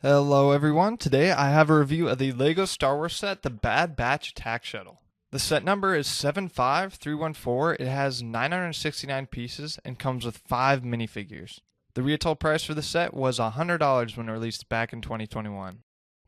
Hello everyone, today I have a review of the LEGO Star Wars set, the Bad Batch Attack Shuttle. The set number is 75314, it has 969 pieces and comes with 5 minifigures. The retail price for the set was $100 when released back in 2021.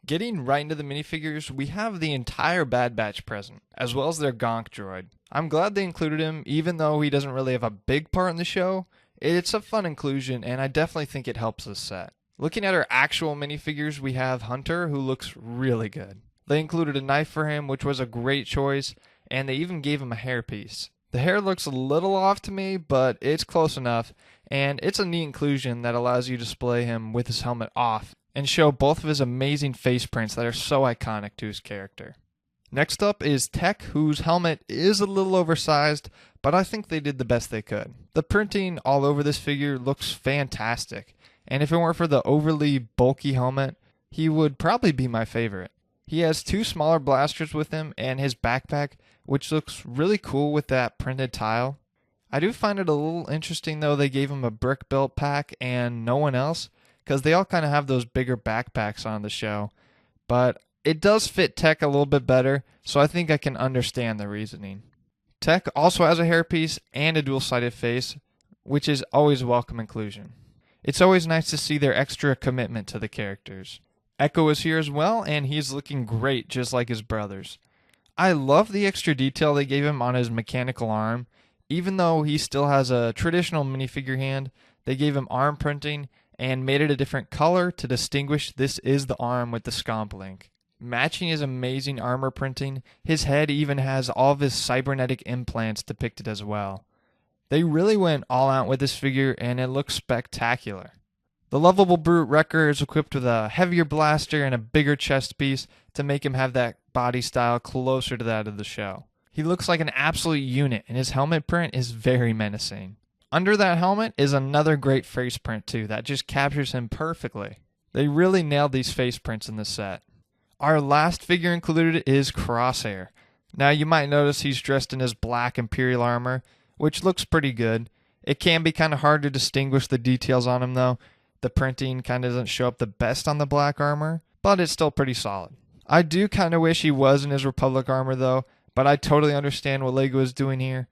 Getting right into the minifigures, we have the entire Bad Batch present, as well as their Gonk droid. I'm glad they included him, even though he doesn't really have a big part in the show. It's a fun inclusion and I definitely think it helps the set. Looking at our actual minifigures, we have Hunter, who looks really good. They included a knife for him, which was a great choice, and they even gave him a hairpiece. The hair looks a little off to me, but it's close enough, and it's a neat inclusion that allows you to display him with his helmet off and show both of his amazing face prints that are so iconic to his character. Next up is Tech, whose helmet is a little oversized, but I think they did the best they could. The printing all over this figure looks fantastic. And if it weren't for the overly bulky helmet, he would probably be my favorite. He has 2 smaller blasters with him and his backpack, which looks really cool with that printed tile. I do find it a little interesting though they gave him a brick built pack and no one else, because they all kind of have those bigger backpacks on the show. But it does fit Tech a little bit better, so I think I can understand the reasoning. Tech also has a hairpiece and a dual-sided face, which is always a welcome inclusion. It's always nice to see their extra commitment to the characters. Echo is here as well, and he's looking great just like his brothers. I love the extra detail they gave him on his mechanical arm. Even though he still has a traditional minifigure hand, they gave him arm printing and made it a different color to distinguish this is the arm with the scomp link. Matching his amazing armor printing, his head even has all of his cybernetic implants depicted as well. They really went all out with this figure and it looks spectacular. The lovable Brute Wrecker is equipped with a heavier blaster and a bigger chest piece to make him have that body style closer to that of the show. He looks like an absolute unit and his helmet print is very menacing. Under that helmet is another great face print too that just captures him perfectly. They really nailed these face prints in this set. Our last figure included is Crosshair. Now you might notice he's dressed in his black Imperial armor, which looks pretty good. It can be kind of hard to distinguish the details on him though. The printing kind of doesn't show up the best on the black armor, but it's still pretty solid. I do kind of wish he was in his Republic armor though, but I totally understand what LEGO is doing here.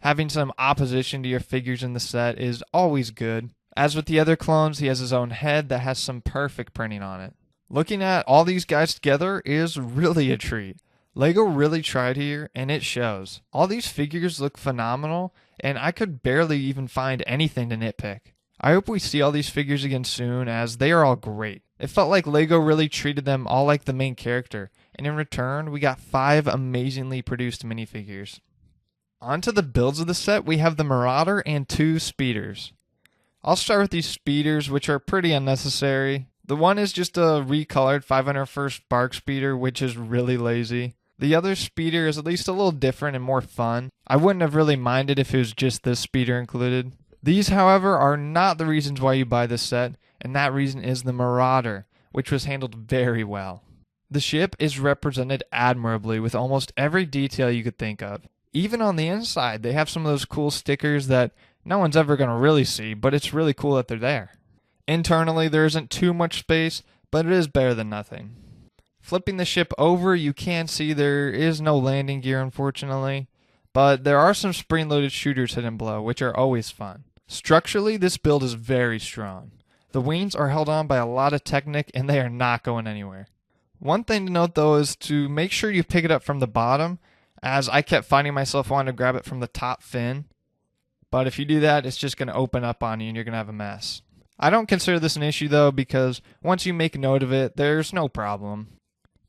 Having some opposition to your figures in the set is always good. As with the other clones, he has his own head that has some perfect printing on it. Looking at all these guys together is really a treat. LEGO really tried here, and it shows. All these figures look phenomenal, and I could barely even find anything to nitpick. I hope we see all these figures again soon, as they are all great. It felt like LEGO really treated them all like the main character, and in return, we got 5 amazingly produced minifigures. On to the builds of the set, we have the Marauder and 2 speeders. I'll start with these speeders, which are pretty unnecessary. The one is just a recolored 501st Bark speeder, which is really lazy. The other speeder is at least a little different and more fun. I wouldn't have really minded if it was just this speeder included. These, however, are not the reasons why you buy this set, and that reason is the Marauder, which was handled very well. The ship is represented admirably with almost every detail you could think of. Even on the inside, they have some of those cool stickers that no one's ever going to really see, but it's really cool that they're there. Internally, there isn't too much space, but it is better than nothing. Flipping the ship over, you can see there is no landing gear, unfortunately, but there are some spring-loaded shooters hidden below, which are always fun. Structurally, this build is very strong. The wings are held on by a lot of Technic, and they are not going anywhere. One thing to note, though, is to make sure you pick it up from the bottom, as I kept finding myself wanting to grab it from the top fin, but if you do that, it's just going to open up on you, and you're going to have a mess. I don't consider this an issue, though, because once you make note of it, there's no problem.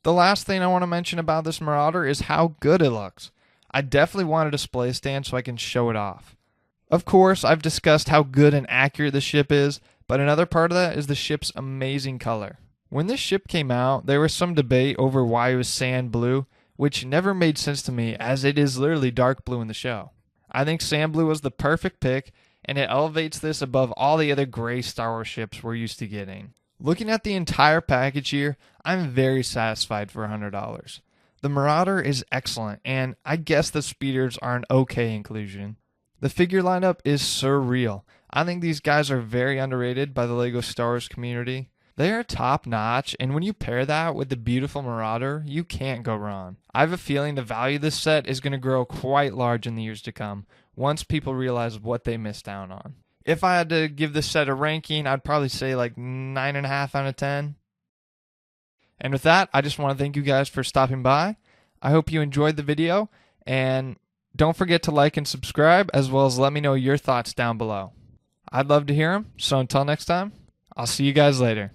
The last thing I want to mention about this Marauder is how good it looks. I definitely want a display stand so I can show it off. Of course, I've discussed how good and accurate the ship is, but another part of that is the ship's amazing color. When this ship came out, there was some debate over why it was sand blue, which never made sense to me as it is literally dark blue in the show. I think sand blue was the perfect pick, and it elevates this above all the other gray Star Wars ships we're used to getting. Looking at the entire package here, I'm very satisfied for $100. The Marauder is excellent, and I guess the speeders are an okay inclusion. The figure lineup is surreal. I think these guys are very underrated by the LEGO Star Wars community. They are top notch, and when you pair that with the beautiful Marauder, you can't go wrong. I have a feeling the value of this set is going to grow quite large in the years to come, once people realize what they missed out on. If I had to give this set a ranking, I'd probably say like 9.5 out of 10. And with that, I just want to thank you guys for stopping by. I hope you enjoyed the video, and don't forget to like and subscribe, as well as let me know your thoughts down below. I'd love to hear them, so until next time, I'll see you guys later.